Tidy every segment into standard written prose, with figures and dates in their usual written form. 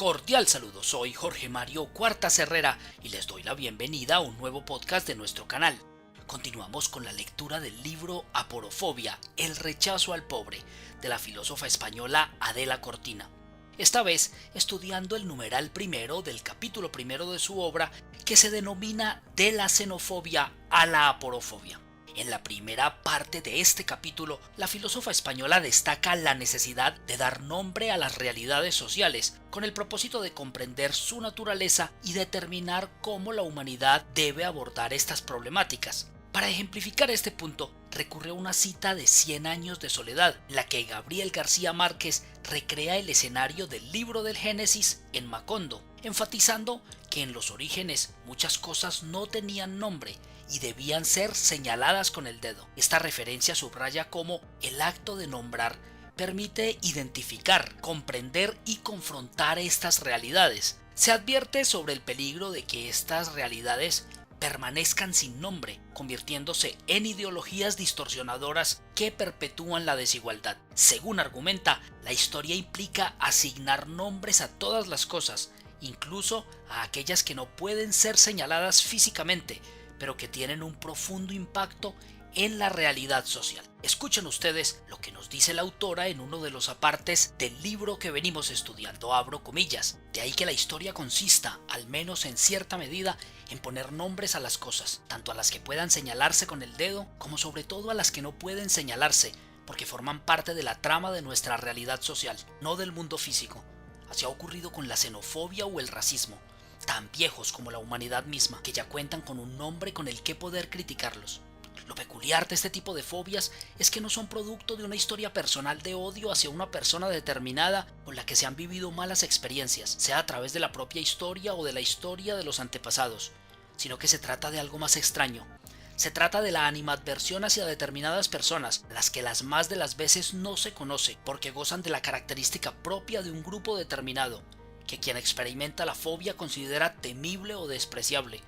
Cordial saludo, soy Jorge Mario Cuartas Herrera y les doy la bienvenida a un nuevo podcast de nuestro canal. Continuamos con la lectura del libro Aporofobia, el rechazo al pobre, de la filósofa española Adela Cortina. Esta vez estudiando el numeral primero del capítulo primero de su obra, que se denomina De la xenofobia a la aporofobia. En la primera parte de este capítulo, la filósofa española destaca la necesidad de dar nombre a las realidades sociales, con el propósito de comprender su naturaleza y determinar cómo la humanidad debe abordar estas problemáticas. Para ejemplificar este punto, recurre a una cita de 100 años de soledad, en la que Gabriel García Márquez recrea el escenario del libro del Génesis en Macondo, enfatizando que en los orígenes muchas cosas no tenían nombre y debían ser señaladas con el dedo. Esta referencia subraya cómo el acto de nombrar permite identificar, comprender y confrontar estas realidades. Se advierte sobre el peligro de que estas realidades permanezcan sin nombre, convirtiéndose en ideologías distorsionadoras que perpetúan la desigualdad. Según argumenta, la historia implica asignar nombres a todas las cosas, incluso a aquellas que no pueden ser señaladas físicamente, pero que tienen un profundo impacto en la realidad social. Escuchen ustedes lo que nos dice la autora en uno de los apartes del libro que venimos estudiando, abro comillas. De ahí que la historia consista, al menos en cierta medida, en poner nombres a las cosas, tanto a las que puedan señalarse con el dedo, como sobre todo a las que no pueden señalarse, porque forman parte de la trama de nuestra realidad social, no del mundo físico. Así ha ocurrido con la xenofobia o el racismo, tan viejos como la humanidad misma, que ya cuentan con un nombre con el que poder criticarlos. Lo peculiar de este tipo de fobias es que no son producto de una historia personal de odio hacia una persona determinada con la que se han vivido malas experiencias, sea a través de la propia historia o de la historia de los antepasados, sino que se trata de algo más extraño. Se trata de la animadversión hacia determinadas personas, las que las más de las veces no se conoce, porque gozan de la característica propia de un grupo determinado, que quien experimenta la fobia considera temible o despreciable,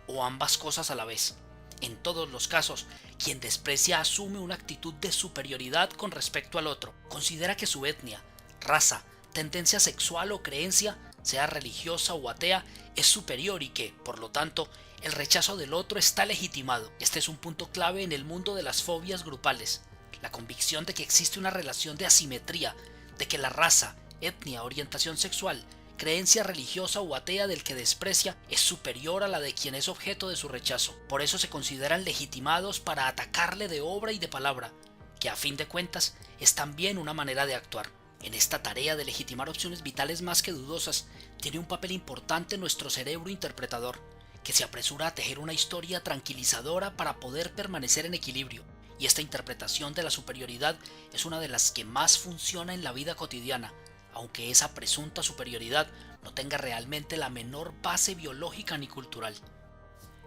o ambas cosas a la vez. En todos los casos, quien desprecia asume una actitud de superioridad con respecto al otro. Considera que su etnia, raza, tendencia sexual o creencia, sea religiosa o atea, es superior y que, por lo tanto, el rechazo del otro está legitimado. Este es un punto clave en el mundo de las fobias grupales. La convicción de que existe una relación de asimetría, de que la raza, etnia, orientación sexual, creencia religiosa o atea del que desprecia es superior a la de quien es objeto de su rechazo. Por eso se consideran legitimados para atacarle de obra y de palabra, que a fin de cuentas es también una manera de actuar. En esta tarea de legitimar opciones vitales más que dudosas, tiene un papel importante nuestro cerebro interpretador, que se apresura a tejer una historia tranquilizadora para poder permanecer en equilibrio. Y esta interpretación de la superioridad es una de las que más funciona en la vida cotidiana, aunque esa presunta superioridad no tenga realmente la menor base biológica ni cultural.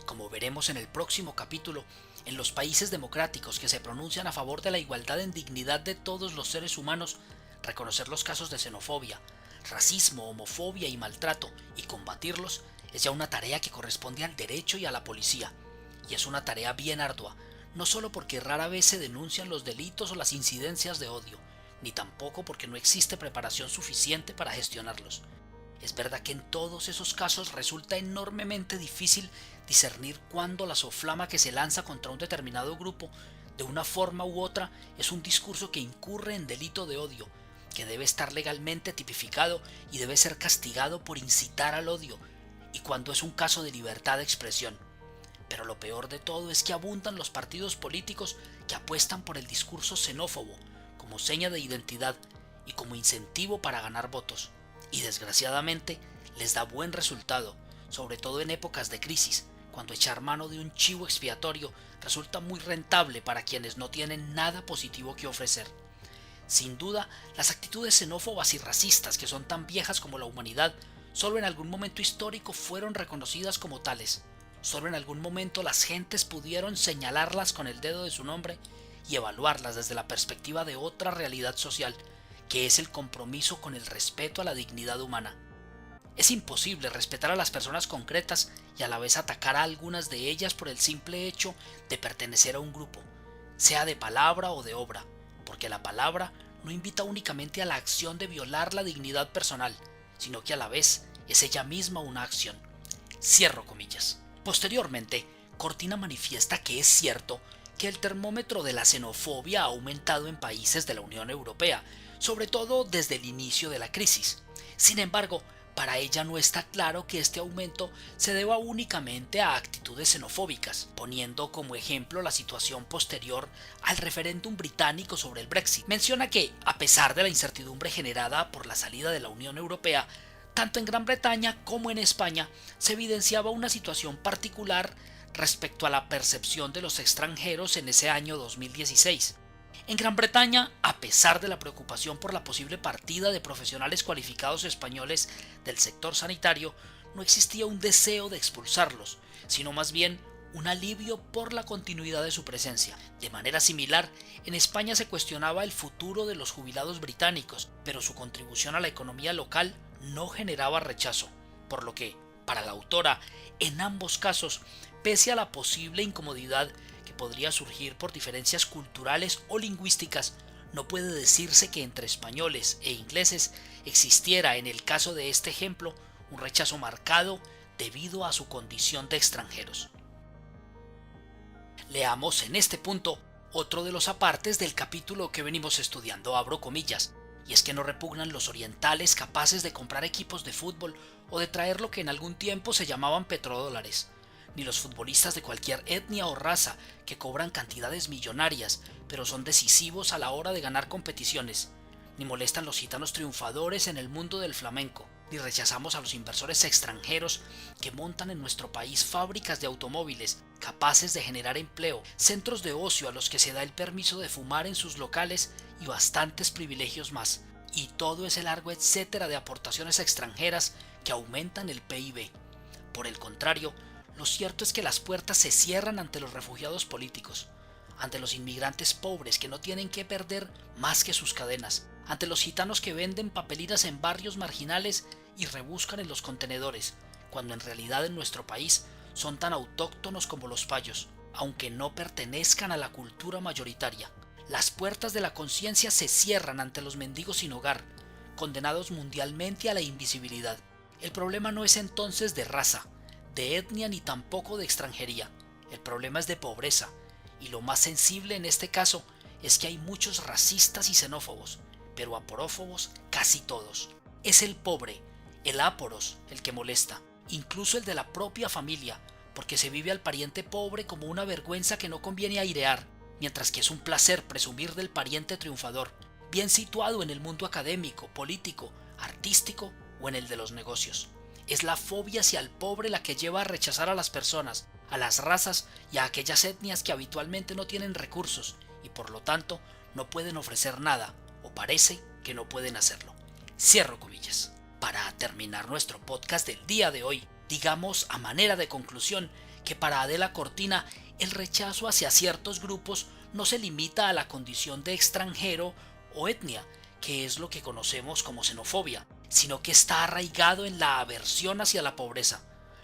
Como veremos en el próximo capítulo, en los países democráticos que se pronuncian a favor de la igualdad en dignidad de todos los seres humanos, reconocer los casos de xenofobia, racismo, homofobia y maltrato y combatirlos es ya una tarea que corresponde al derecho y a la policía. Y es una tarea bien ardua, no solo porque rara vez se denuncian los delitos o las incidencias de odio, ni tampoco porque no existe preparación suficiente para gestionarlos. Es verdad que en todos esos casos resulta enormemente difícil discernir cuándo la soflama que se lanza contra un determinado grupo, de una forma u otra, es un discurso que incurre en delito de odio, que debe estar legalmente tipificado y debe ser castigado por incitar al odio, y cuando es un caso de libertad de expresión. Pero lo peor de todo es que abundan los partidos políticos que apuestan por el discurso xenófobo, como seña de identidad y como incentivo para ganar votos, y desgraciadamente les da buen resultado, sobre todo en épocas de crisis, cuando echar mano de un chivo expiatorio resulta muy rentable para quienes no tienen nada positivo que ofrecer. Sin duda, las actitudes xenófobas y racistas, que son tan viejas como la humanidad, solo en algún momento histórico fueron reconocidas como tales. Solo en algún momento las gentes pudieron señalarlas con el dedo de su nombre y evaluarlas desde la perspectiva de otra realidad social, que es el compromiso con el respeto a la dignidad humana. Es imposible respetar a las personas concretas y a la vez atacar a algunas de ellas por el simple hecho de pertenecer a un grupo, sea de palabra o de obra, porque la palabra no invita únicamente a la acción de violar la dignidad personal, sino que a la vez es ella misma una acción. Cierro comillas. Posteriormente, Cortina manifiesta que es cierto que el termómetro de la xenofobia ha aumentado en países de la Unión Europea, sobre todo desde el inicio de la crisis. Sin embargo, para ella no está claro que este aumento se deba únicamente a actitudes xenofóbicas, poniendo como ejemplo la situación posterior al referéndum británico sobre el Brexit. Menciona que, a pesar de la incertidumbre generada por la salida de la Unión Europea, tanto en Gran Bretaña como en España se evidenciaba una situación particular respecto a la percepción de los extranjeros en ese año 2016. En Gran Bretaña, a pesar de la preocupación por la posible partida de profesionales cualificados españoles del sector sanitario, no existía un deseo de expulsarlos, sino más bien un alivio por la continuidad de su presencia. De manera similar, en España se cuestionaba el futuro de los jubilados británicos, pero su contribución a la economía local no generaba rechazo, por lo que, para la autora, en ambos casos, pese a la posible incomodidad que podría surgir por diferencias culturales o lingüísticas, no puede decirse que entre españoles e ingleses existiera, en el caso de este ejemplo, un rechazo marcado debido a su condición de extranjeros. Leamos en este punto otro de los apartes del capítulo que venimos estudiando, abro comillas, y es que no repugnan los orientales capaces de comprar equipos de fútbol o de traer lo que en algún tiempo se llamaban petrodólares, ni los futbolistas de cualquier etnia o raza que cobran cantidades millonarias, pero son decisivos a la hora de ganar competiciones, ni molestan los gitanos triunfadores en el mundo del flamenco, ni rechazamos a los inversores extranjeros que montan en nuestro país fábricas de automóviles capaces de generar empleo, centros de ocio a los que se da el permiso de fumar en sus locales y bastantes privilegios más, y todo ese largo etcétera de aportaciones extranjeras que aumentan el PIB. Por el contrario, lo cierto es que las puertas se cierran ante los refugiados políticos, ante los inmigrantes pobres que no tienen que perder más que sus cadenas, ante los gitanos que venden papelinas en barrios marginales y rebuscan en los contenedores, cuando en realidad en nuestro país son tan autóctonos como los payos, aunque no pertenezcan a la cultura mayoritaria. Las puertas de la conciencia se cierran ante los mendigos sin hogar, condenados mundialmente a la invisibilidad. El problema no es entonces de raza, de etnia ni tampoco de extranjería. El problema es de pobreza, y lo más sensible en este caso es que hay muchos racistas y xenófobos, pero aporófobos casi todos. Es el pobre, el áporos, el que molesta, incluso el de la propia familia, porque se vive al pariente pobre como una vergüenza que no conviene airear, mientras que es un placer presumir del pariente triunfador, bien situado en el mundo académico, político, artístico o en el de los negocios. Es la fobia hacia el pobre la que lleva a rechazar a las personas, a las razas y a aquellas etnias que habitualmente no tienen recursos y por lo tanto no pueden ofrecer nada, o parece que no pueden hacerlo. Cierro comillas. Para terminar nuestro podcast del día de hoy, digamos a manera de conclusión que para Adela Cortina el rechazo hacia ciertos grupos no se limita a la condición de extranjero o etnia, que es lo que conocemos como xenofobia, sino que está arraigado en la aversión hacia la pobreza.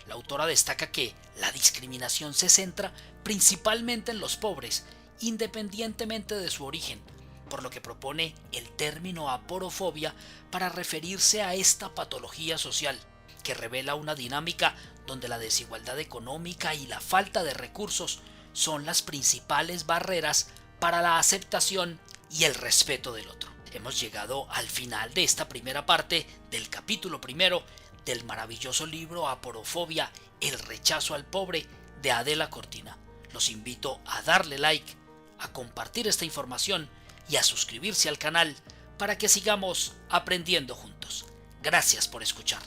La autora destaca que la discriminación se centra principalmente en los pobres, independientemente de su origen, por lo que propone el término aporofobia para referirse a esta patología social, que revela una dinámica donde la desigualdad económica y la falta de recursos son las principales barreras para la aceptación y el respeto del otro. Hemos llegado al final de esta primera parte del capítulo primero del maravilloso libro Aporofobia, el rechazo al pobre, de Adela Cortina. Los invito a darle like, a compartir esta información y a suscribirse al canal para que sigamos aprendiendo juntos. Gracias por escuchar.